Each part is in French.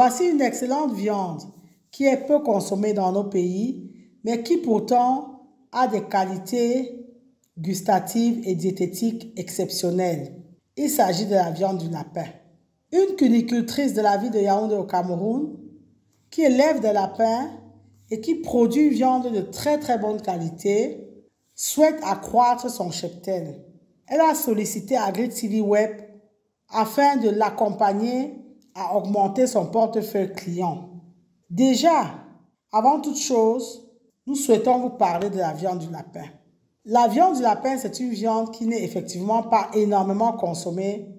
Voici une excellente viande qui est peu consommée dans nos pays, mais qui pourtant a des qualités gustatives et diététiques exceptionnelles. Il s'agit de la viande du lapin. Une cunicultrice de la ville de Yaoundé au Cameroun qui élève des lapins et qui produit une viande de très bonne qualité souhaite accroître son cheptel. Elle a sollicité AgriTV Web afin de l'accompagner à augmenter son portefeuille client. Déjà, avant toute chose, nous souhaitons vous parler de la viande du lapin. La viande du lapin, c'est une viande qui n'est effectivement pas énormément consommée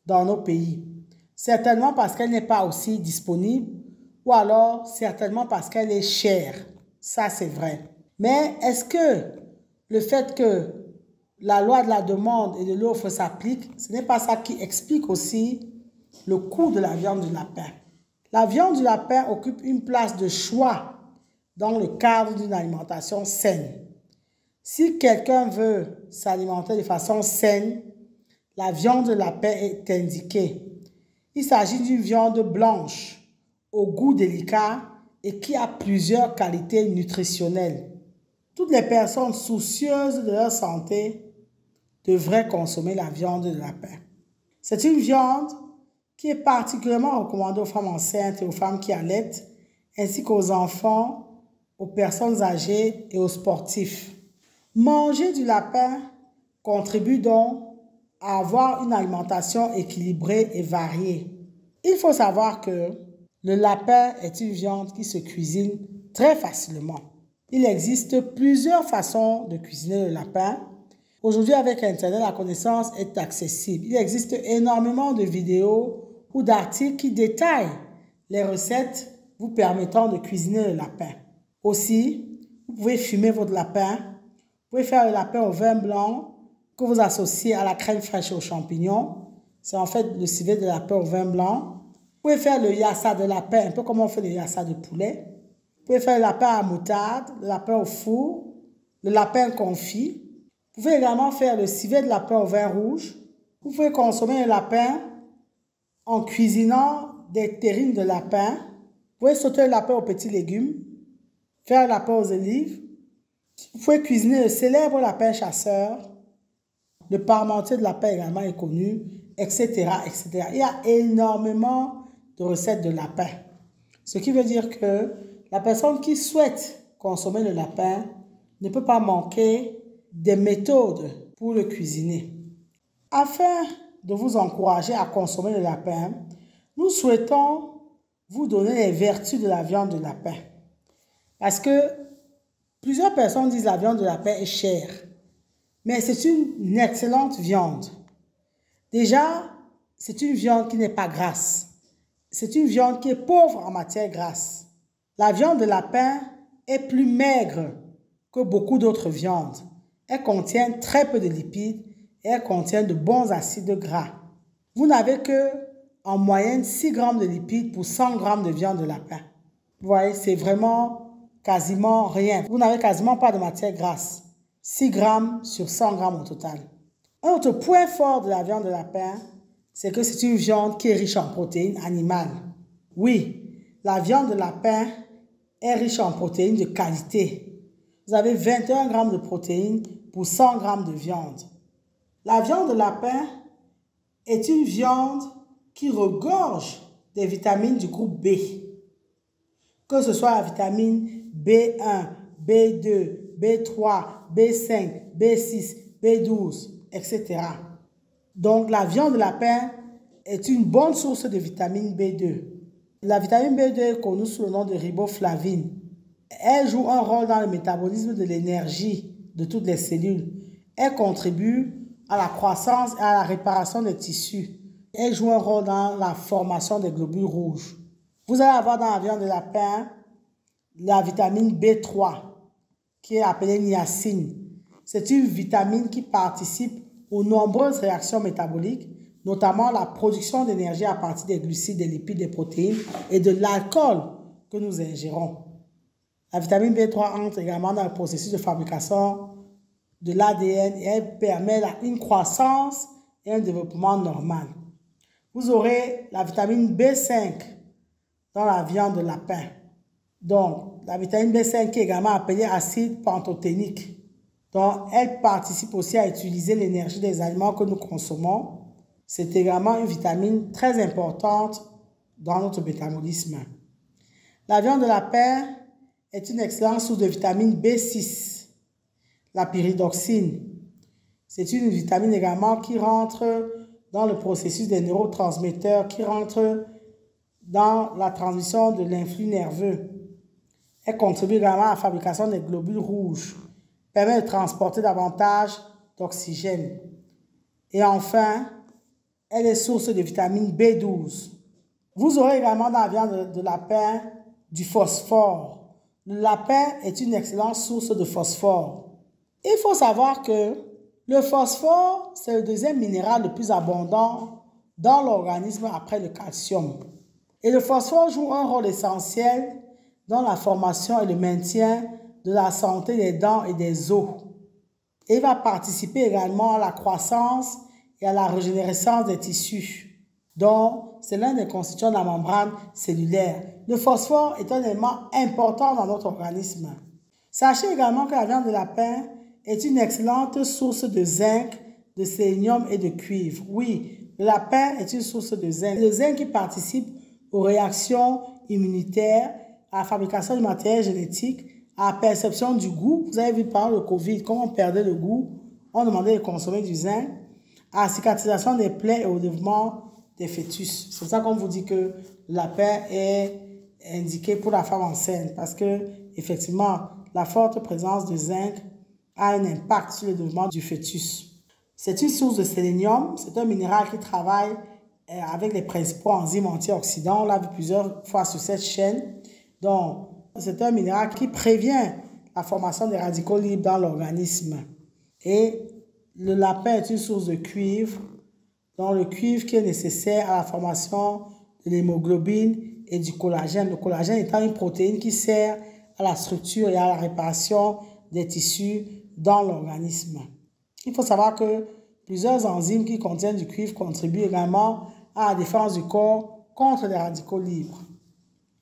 dans nos pays. Certainement parce qu'elle n'est pas aussi disponible ou alors certainement parce qu'elle est chère. Ça, c'est vrai. Mais est-ce que le fait que la loi de la demande et de l'offre s'applique, ce n'est pas ça qui explique aussi le coût de la viande du lapin? La viande du lapin occupe une place de choix dans le cadre d'une alimentation saine. Si quelqu'un veut s'alimenter de façon saine, la viande de lapin est indiquée. Il s'agit d'une viande blanche, au goût délicat et qui a plusieurs qualités nutritionnelles. Toutes les personnes soucieuses de leur santé devraient consommer la viande de lapin. C'est une viande qui est particulièrement recommandée aux femmes enceintes et aux femmes qui allaitent, ainsi qu'aux enfants, aux personnes âgées et aux sportifs. Manger du lapin contribue donc à avoir une alimentation équilibrée et variée. Il faut savoir que le lapin est une viande qui se cuisine très facilement. Il existe plusieurs façons de cuisiner le lapin. Aujourd'hui, avec Internet, la connaissance est accessible. Il existe énormément de vidéos ou d'articles qui détaillent les recettes vous permettant de cuisiner le lapin. Aussi, vous pouvez fumer votre lapin. Vous pouvez faire le lapin au vin blanc que vous associez à la crème fraîche et aux champignons. C'est en fait le civet de lapin au vin blanc. Vous pouvez faire le yassa de lapin, un peu comme on fait le yassa de poulet. Vous pouvez faire le lapin à moutarde, le lapin au four, le lapin confit. Vous pouvez également faire le civet de lapin au vin rouge. Vous pouvez consommer le lapin en cuisinant des terrines de lapin. Vous pouvez sauter le lapin aux petits légumes, faire le lapin aux olives. Vous pouvez cuisiner le célèbre lapin chasseur. Le parmentier de lapin également est connu, etc., etc. Il y a énormément de recettes de lapin. Ce qui veut dire que la personne qui souhaite consommer le lapin ne peut pas manquer des méthodes pour le cuisiner. Afin de vous encourager à consommer le lapin, nous souhaitons vous donner les vertus de la viande de lapin. Parce que plusieurs personnes disent que la viande de lapin est chère. Mais c'est une excellente viande. Déjà, c'est une viande qui n'est pas grasse. C'est une viande qui est pauvre en matière grasse. La viande de lapin est plus maigre que beaucoup d'autres viandes. Elle contient très peu de lipides et elle contient de bons acides gras. Vous n'avez que, en moyenne, 6 grammes de lipides pour 100 grammes de viande de lapin. Vous voyez, c'est vraiment quasiment rien. Vous n'avez quasiment pas de matière grasse. 6 grammes sur 100 grammes au total. Un autre point fort de la viande de lapin, c'est que c'est une viande qui est riche en protéines animales. Oui, la viande de lapin est riche en protéines de qualité. Vous avez 21 grammes de protéines pour 100 grammes de viande. La viande de lapin est une viande qui regorge des vitamines du groupe B. Que ce soit la vitamine B1, B2, B3, B5, B6, B12, etc. Donc, la viande de lapin est une bonne source de vitamine B2. La vitamine B2 est connue sous le nom de riboflavine. Elle joue un rôle dans le métabolisme de l'énergie de toutes les cellules. Elle contribue à la croissance et à la réparation des tissus. Elle joue un rôle dans la formation des globules rouges. Vous allez avoir dans la viande de lapin la vitamine B3, qui est appelée niacine. C'est une vitamine qui participe aux nombreuses réactions métaboliques, notamment la production d'énergie à partir des glucides, des lipides, des protéines et de l'alcool que nous ingérons. La vitamine B3 entre également dans le processus de fabrication de l'ADN et elle permet une croissance et un développement normal. Vous aurez la vitamine B5 dans la viande de lapin. Donc, la vitamine B5 qui est également appelée acide pantothénique. Donc, elle participe aussi à utiliser l'énergie des aliments que nous consommons. C'est également une vitamine très importante dans notre métabolisme. La viande de lapin est une excellente source de vitamine B6, la pyridoxine. C'est une vitamine également qui rentre dans le processus des neurotransmetteurs, qui rentre dans la transmission de l'influx nerveux. Elle contribue également à la fabrication des globules rouges, permet de transporter davantage d'oxygène. Et enfin, elle est source de vitamine B12. Vous aurez également dans la viande de lapin du phosphore. Le lapin est une excellente source de phosphore. Il faut savoir que le phosphore, c'est le deuxième minéral le plus abondant dans l'organisme après le calcium. Et le phosphore joue un rôle essentiel dans la formation et le maintien de la santé des dents et des os. Et il va participer également à la croissance et à la régénérescence des tissus. Donc, c'est l'un des constituants de la membrane cellulaire. Le phosphore est un élément important dans notre organisme. Sachez également que la viande de lapin est une excellente source de zinc, de sélénium et de cuivre. Oui, le lapin est une source de zinc. Le zinc qui participe aux réactions immunitaires, à la fabrication du matériel génétique, à la perception du goût. Vous avez vu pendant le Covid, comment on perdait le goût, on demandait de consommer du zinc, à la cicatrisation des plaies et au développement des fœtus. C'est pour ça qu'on vous dit que le lapin est indiqué pour la femme enceinte, parce que effectivement, la forte présence de zinc a un impact sur le développement du fœtus. C'est une source de sélénium, c'est un minéral qui travaille avec les principaux enzymes antioxydants. On l'a vu plusieurs fois sur cette chaîne. Donc, c'est un minéral qui prévient la formation des radicaux libres dans l'organisme. Et le lapin est une source de cuivre, donc le cuivre qui est nécessaire à la formation de l'hémoglobine et du collagène. Le collagène étant une protéine qui sert à la structure et à la réparation des tissus dans l'organisme. Il faut savoir que plusieurs enzymes qui contiennent du cuivre contribuent également à la défense du corps contre les radicaux libres.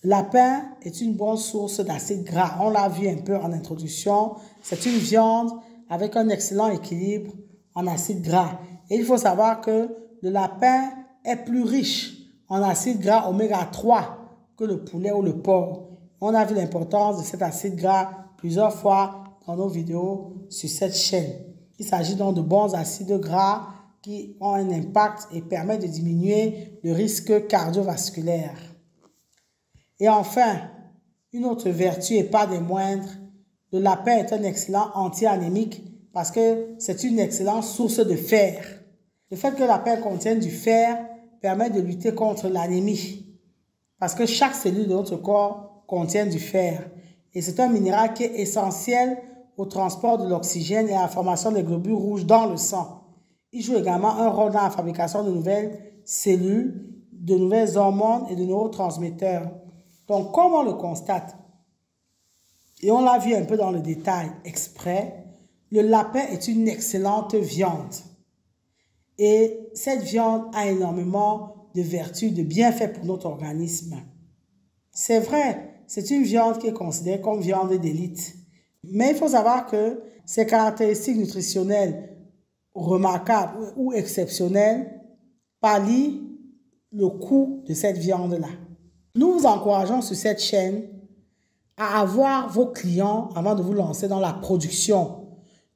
Le lapin est une bonne source d'acides gras. On l'a vu un peu en introduction. C'est une viande avec un excellent équilibre en acides gras. Et il faut savoir que le lapin est plus riche en acides gras oméga 3 que le poulet ou le porc. On a vu l'importance de cet acide gras plusieurs fois dans nos vidéos sur cette chaîne. Il s'agit donc de bons acides gras qui ont un impact et permettent de diminuer le risque cardiovasculaire. Et enfin, une autre vertu et pas des moindres, le lapin est un excellent anti-anémique parce que c'est une excellente source de fer. Le fait que le lapin contienne du fer permet de lutter contre l'anémie parce que chaque cellule de notre corps contient du fer. Et c'est un minéral qui est essentiel au transport de l'oxygène et à la formation des globules rouges dans le sang. Il joue également un rôle dans la fabrication de nouvelles cellules, de nouvelles hormones et de neurotransmetteurs. Donc, comme on le constate, et on l'a vu un peu dans le détail exprès, le lapin est une excellente viande. Et cette viande a énormément de vertus, de bienfaits pour notre organisme. C'est vrai, c'est une viande qui est considérée comme viande d'élite. Mais il faut savoir que ses caractéristiques nutritionnelles remarquables ou exceptionnelles pallient le coût de cette viande-là. Nous vous encourageons sur cette chaîne à avoir vos clients avant de vous lancer dans la production,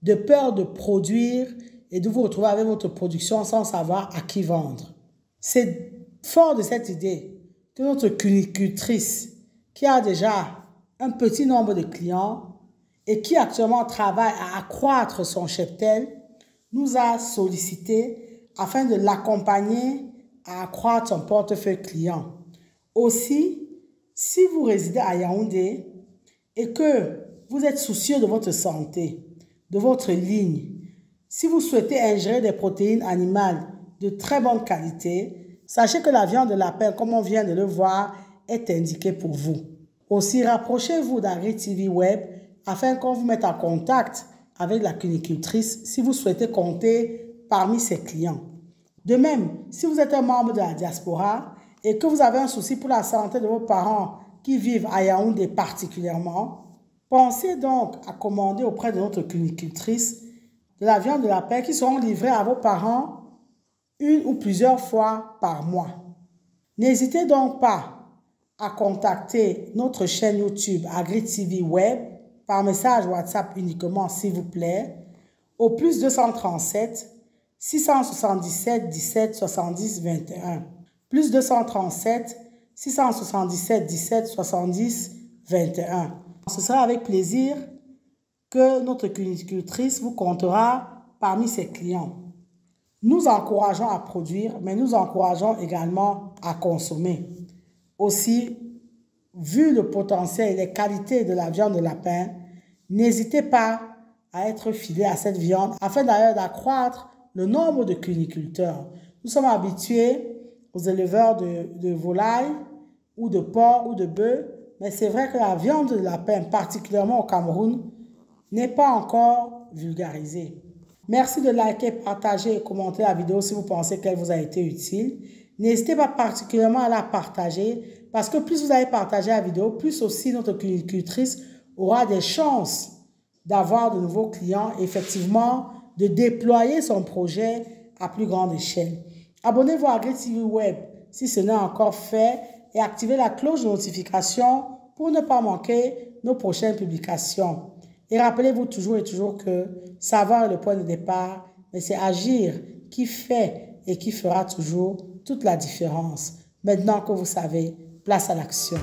de peur de produire et de vous retrouver avec votre production sans savoir à qui vendre. C'est fort de cette idée que notre cunicultrice, qui a déjà un petit nombre de clients et qui actuellement travaille à accroître son cheptel, nous a sollicité afin de l'accompagner à accroître son portefeuille client. Aussi, si vous résidez à Yaoundé et que vous êtes soucieux de votre santé, de votre ligne, si vous souhaitez ingérer des protéines animales de très bonne qualité, sachez que la viande de lapin, comme on vient de le voir, est indiquée pour vous. Aussi, rapprochez-vous d'Agri TV Web afin qu'on vous mette en contact avec la cunicultrice si vous souhaitez compter parmi ses clients. De même, si vous êtes un membre de la diaspora et que vous avez un souci pour la santé de vos parents qui vivent à Yaoundé particulièrement, pensez donc à commander auprès de notre cunicultrice de la viande de lapin qui seront livrées à vos parents une ou plusieurs fois par mois. N'hésitez donc pas à contacter notre chaîne YouTube AgriTV Web par message WhatsApp uniquement s'il vous plaît au plus 237 677 17 70 21 plus 237 677 17 70 21. Ce sera avec plaisir que notre cunicultrice vous comptera parmi ses clients. Nous encourageons à produire, mais nous encourageons également à consommer. Aussi, vu le potentiel et les qualités de la viande de lapin, n'hésitez pas à être fidèle à cette viande afin d'ailleurs d'accroître le nombre de cuniculteurs. Nous sommes habitués aux éleveurs de volailles ou de porc ou de bœufs, mais c'est vrai que la viande de lapin, particulièrement au Cameroun, n'est pas encore vulgarisée. Merci de liker, partager et commenter la vidéo si vous pensez qu'elle vous a été utile. N'hésitez pas particulièrement à la partager parce que plus vous allez partager la vidéo, plus aussi notre cunicultrice aura des chances d'avoir de nouveaux clients et effectivement de déployer son projet à plus grande échelle. Abonnez-vous à AgriTV Web si ce n'est encore fait et activez la cloche de notification pour ne pas manquer nos prochaines publications. Et rappelez-vous toujours et toujours que savoir est le point de départ, mais c'est agir qui fait et qui fera toujours toute la différence. Maintenant que vous savez, place à l'action.